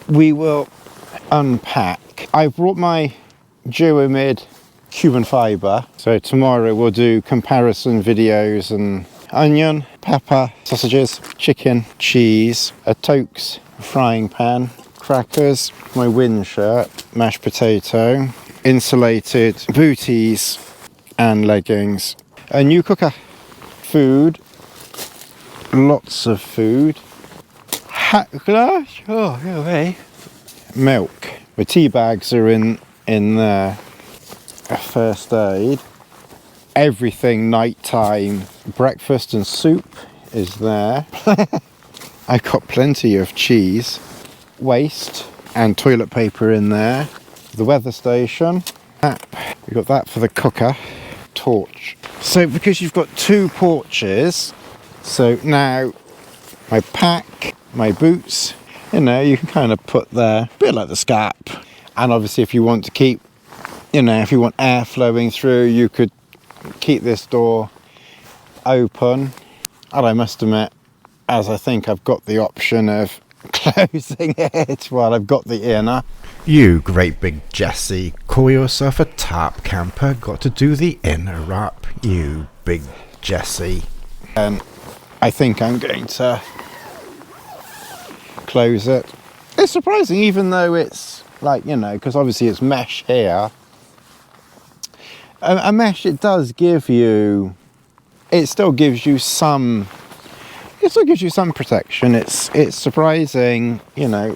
we will unpack. I brought my Duomid Cuban fibre, so tomorrow we'll do comparison videos and onion, pepper, sausages, chicken, cheese, a Toaks frying pan, crackers, my wind shirt, mashed potato, insulated booties and leggings, a new cooker, food, lots of food, hat glass, oh no way, milk, my tea bags are in there, a first aid, everything nighttime, breakfast and soup is there. I've got plenty of cheese, waste and toilet paper in there, the weather station, we've got that for the cooker, torch. So because you've got two porches, so now my pack, my boots, you know, you can kind of put there, a bit like the Scap. And obviously if you want to keep, you know, if you want air flowing through, you could keep this door open. And I must admit, as I think I've got the option of closing it while I've got the inner. You great big Jessie, call yourself a tarp camper, got to do the inner wrap, you big Jessie. And I think I'm going to close it. It's surprising, even though it's like, you know, because obviously it's mesh here. A mesh, it does give you, it still gives you some, it still gives you some protection. It's surprising, you know,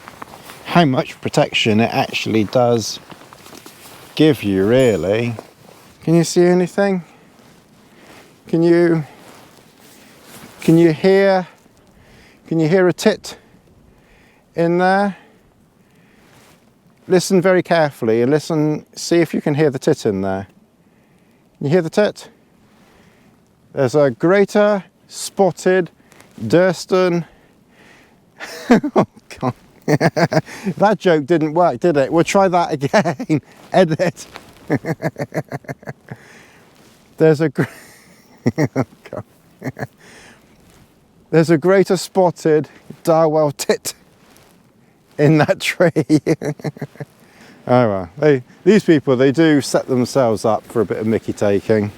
how much protection it actually does give you, really. Can you see anything? Can you hear a tit in there? Listen very carefully and listen, see if you can hear the tit in there. Can you hear the tit? There's a greater spotted Durston. Oh God. That joke didn't work, did it? We'll try that again. Edit. There's a oh God. There's a greater spotted Darwell tit in that tree. Oh well, these people, they do set themselves up for a bit of mickey taking.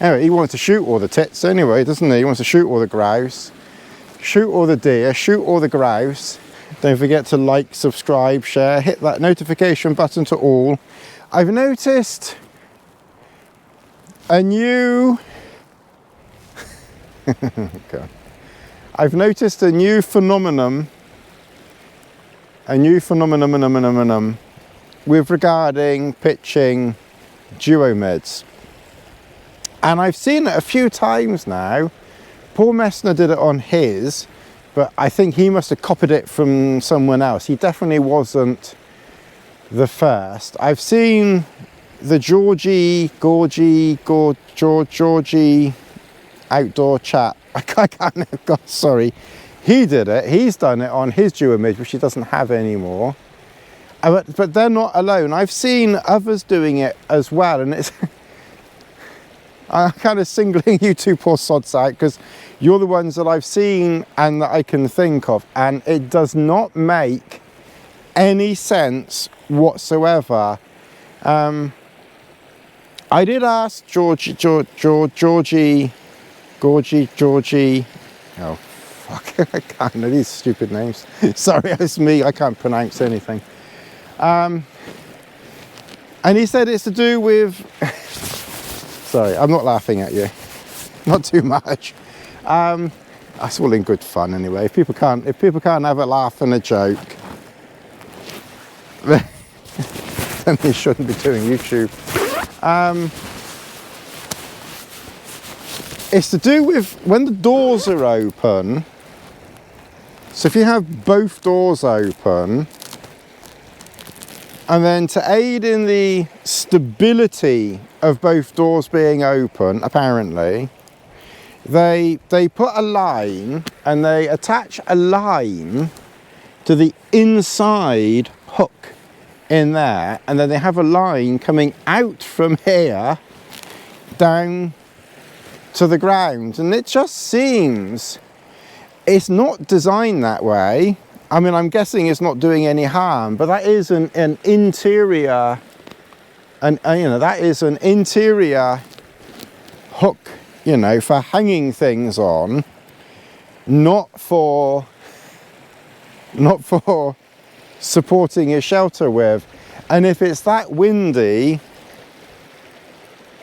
Anyway, he wants to shoot all the tits anyway, doesn't he? He wants to shoot all the grouse, shoot all the deer, shoot all the grouse. Don't forget to like, subscribe, share, hit that notification button to all. I've noticed a new God. I've noticed a new phenomenon with regarding pitching Duomids. And I've seen it a few times now. Paul Messner did it on his, but I think he must have copied it from someone else. He definitely wasn't the first. I've seen the Georgie outdoor chat. I can't, God, sorry. He did it. He's done it on his Duomid, which he doesn't have anymore. But they're not alone. I've seen others doing it as well, and it's I'm kind of singling you two poor sods out because you're the ones that I've seen and that I can think of, and it does not make any sense whatsoever. I did ask Georgie, oh fuck, I can't know these stupid names. Sorry, it's me, I can't pronounce anything. And he said it's to do with, sorry, I'm not laughing at you, not too much. That's all in good fun anyway. If people can't have a laugh and a joke, then they shouldn't be doing YouTube. It's to do with when the doors are open. So if you have both doors open, and then to aid in the stability of both doors being open, apparently, they put a line and they attach a line to the inside hook in there, and then they have a line coming out from here down to the ground, and it just seems it's not designed that way. I mean, I'm guessing it's not doing any harm, but that is an interior, you know, that is an interior hook, you know, for hanging things on, not for supporting your shelter with. And if it's that windy,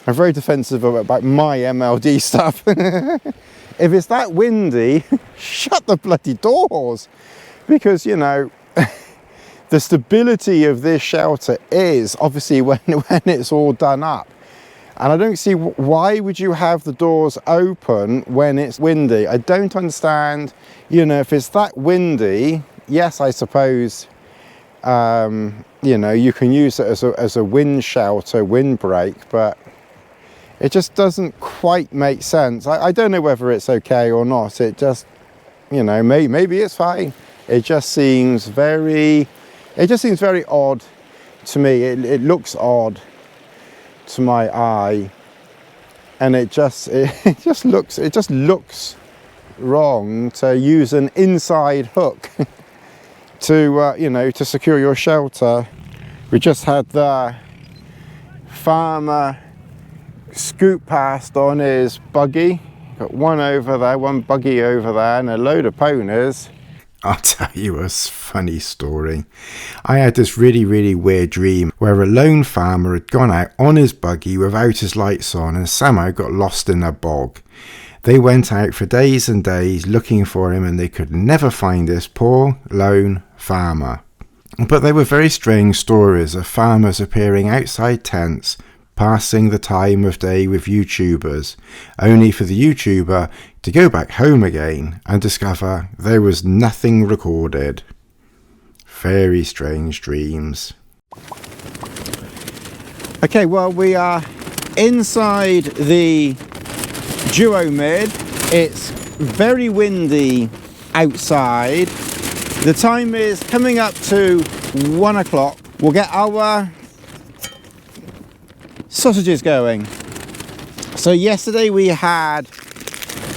I'm very defensive about my MLD stuff. If it's that windy, shut the bloody doors, because, you know, the stability of this shelter is obviously when it's all done up. And I don't see why would you have the doors open when it's windy. I don't understand, you know, if it's that windy, yes, I suppose, you know, you can use it as a wind shelter, windbreak, but it just doesn't quite make sense. I don't know whether it's okay or not. It just, you know, maybe it's fine. It just seems very odd to me. It looks odd to my eye, and it just looks wrong to use an inside hook to you know, to secure your shelter. We just had the farmer scoop past on his buggy. Got one over there, one buggy over there, and a load of ponies. I'll tell you a funny story. I had this really weird dream where a lone farmer had gone out on his buggy without his lights on and somehow got lost in a bog. They went out for days and days looking for him, and they could never find this poor lone farmer. But they were very strange stories of farmers appearing outside tents, passing the time of day with YouTubers, only for the YouTuber to go back home again and discover there was nothing recorded. Very strange dreams. Okay, well, we are inside the Duomid. It's very windy outside. The time is coming up to 1 o'clock. We'll get our sausages going. So yesterday we had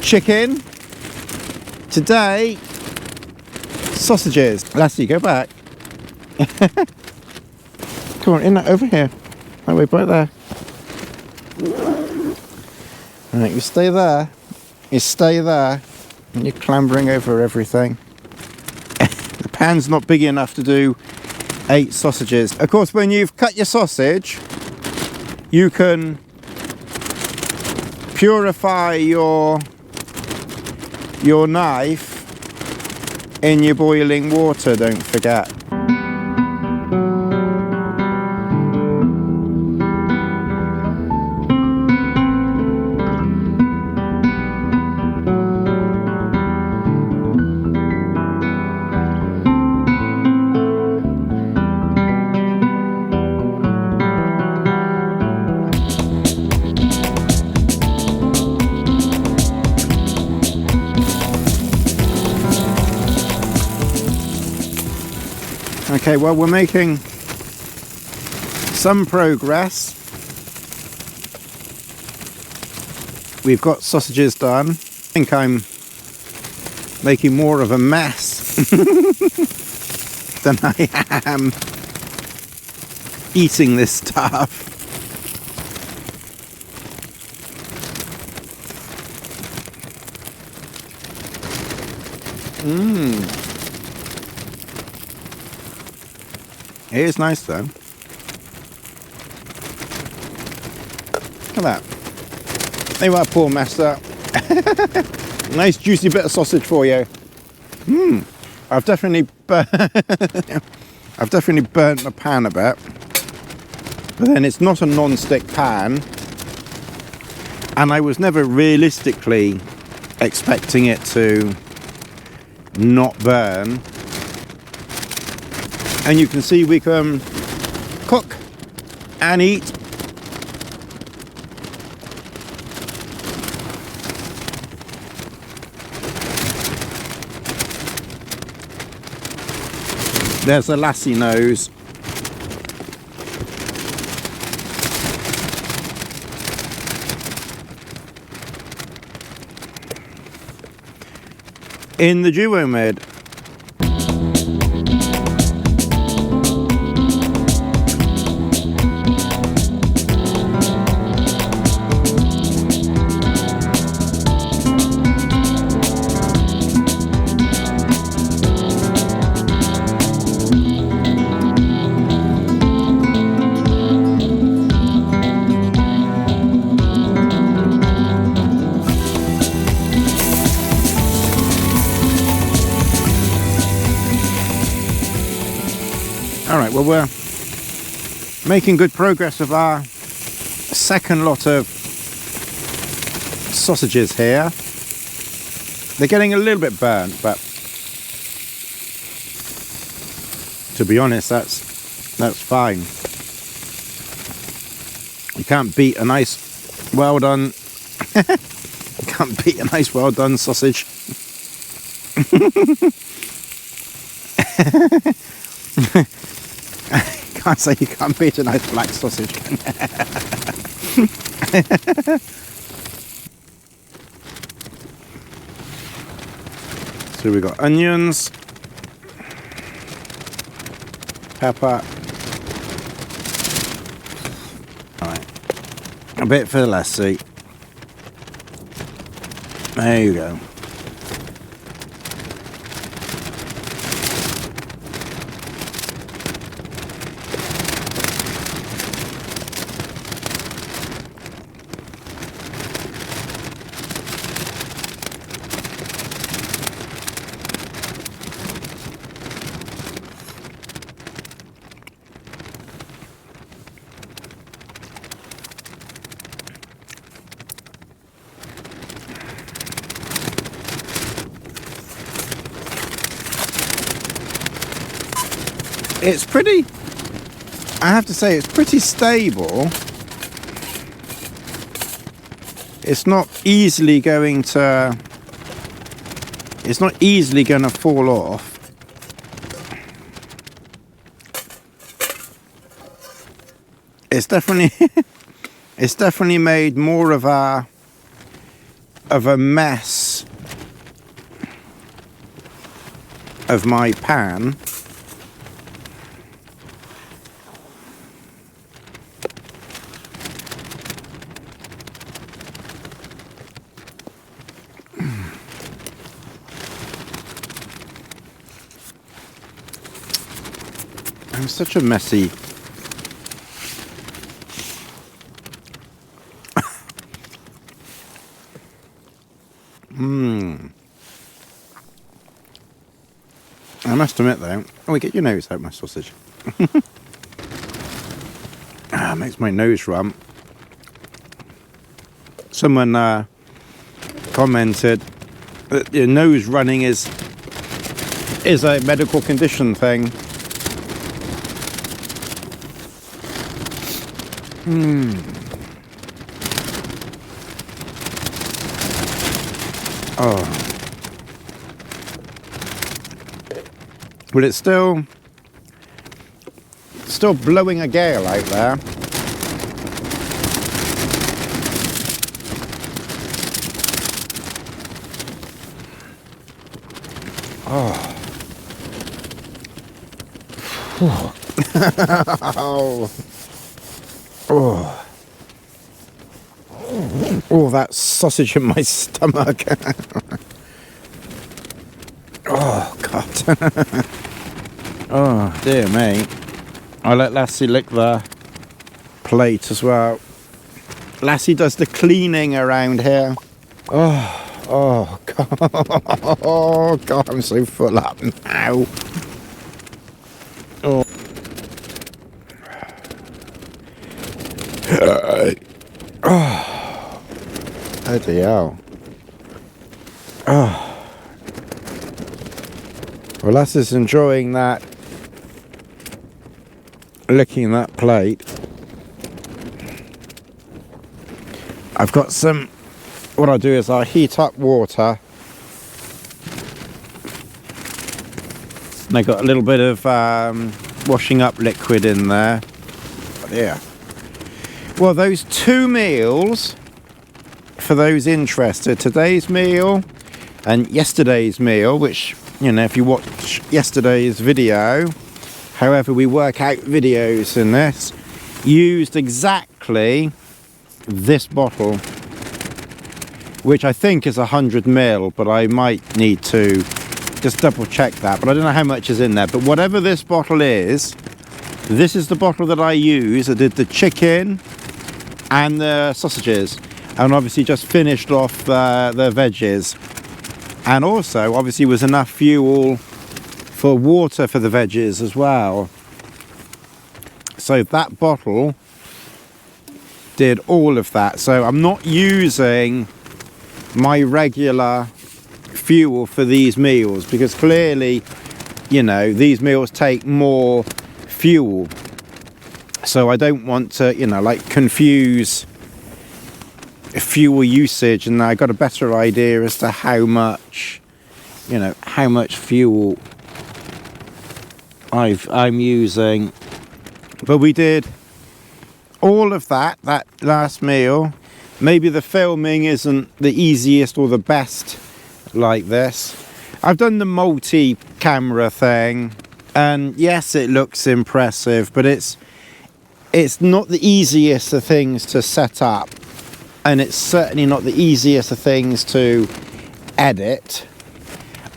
chicken. Today, sausages. Lassie, go back. Come on, in over here. That way, right there. Alright, you stay there. You stay there. And you're clambering over everything. The pan's not big enough to do 8 sausages. Of course, when you've cut your sausage, you can purify your knife in your boiling water, don't forget. Okay, well, we're making some progress. We've got sausages done. I think I'm making more of a mess than I am eating this stuff. It is nice though. Look at that. They were poor messed up. Nice juicy bit of sausage for you. I've definitely burnt the pan a bit. But then it's not a non-stick pan. And I was never realistically expecting it to not burn. And you can see we can cook and eat. There's the lassie nose. In the Duomid. All right, well, we're making good progress with our second lot of sausages here. They're getting a little bit burnt, but to be honest, that's fine. You can't beat a nice, well done. You can't beat a nice, well done sausage. Can't say you can't beat a nice black sausage. So we got onions, pepper, alright, a bit for Lassie. There you go. It's pretty, I have to say, it's pretty stable. It's not easily going to fall off. It's definitely made more of a mess of my pan. I'm such a messy. I must admit though, get your nose out my sausage. Makes my nose run. Someone commented that your nose running is a medical condition thing. Oh. Well, it's still blowing a gale out there. Oh. Oh. Oh. Oh, that sausage in my stomach. Oh, God. Oh, dear me. I'll let Lassie lick the plate as well. Lassie does the cleaning around here. Oh, God. Oh, God, I'm so full up now. Oh. Oh, bloody hell. Oh. Well, Lassie's enjoying that, licking that plate. I've got some, what I'll do is I'll heat up water. And I got a little bit of washing up liquid in there. Oh, yeah. Well, those two meals, for those interested, today's meal and yesterday's meal, which, you know, if you watch yesterday's video, however we work out videos in this, used exactly this bottle, which I think is 100 ml, but I might need to just double check that, but I don't know how much is in there. But whatever this bottle is, this is the bottle that I use. I did the chicken and the sausages, and obviously just finished off the veggies, and also obviously was enough fuel for water for the veggies as well. So that bottle did all of that. So I'm not using my regular fuel for these meals, because clearly, you know, these meals take more fuel. So I don't want to, you know, like confuse fuel usage, and I got a better idea as to how much, you know, how much fuel I'm using. But we did all of that last meal. Maybe the filming isn't the easiest or the best like this. I've done the multi-camera thing, and yes, it looks impressive, but it's not the easiest of things to set up, and it's certainly not the easiest of things to edit.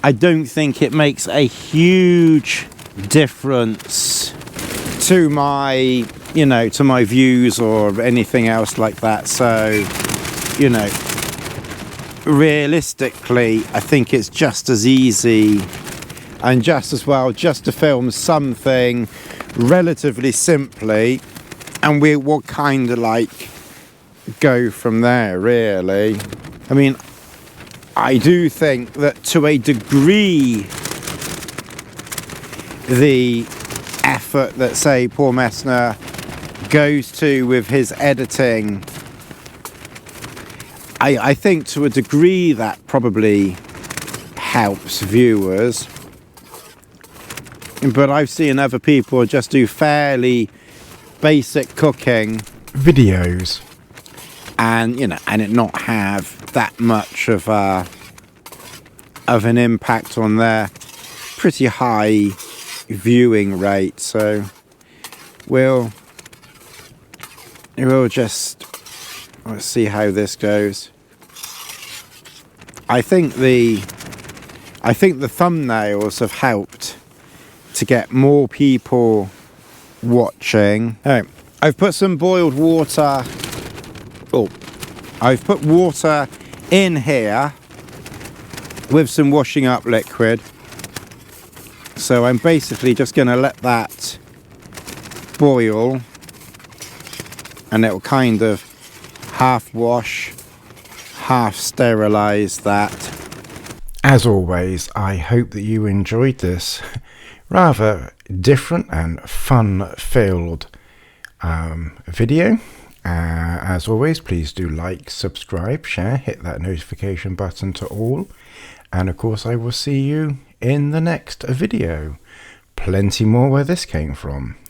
I don't think it makes a huge difference to my, you know, to my views or anything else like that. So, you know, realistically, I think it's just as easy and just as well just to film something relatively simply, and we will kind of like go from there, really. I mean, I do think that to a degree the effort that, say, Paul Messner goes to with his editing, I think to a degree that probably helps viewers. But I've seen other people just do fairly basic cooking videos, and, you know, and it not have that much of an impact on their pretty high viewing rate. So we'll just, let's see how this goes. I think the thumbnails have helped to get more people watching. Oh, I've put some boiled water. Oh, I've put water in here with some washing up liquid. So I'm basically just going to let that boil, and it will kind of half wash, half sterilize that. As always, I hope that you enjoyed this rather different and fun-filled video. As always, please do like, subscribe, share, hit that notification button to all, and of course I will see you in the next video. Plenty more where this came from.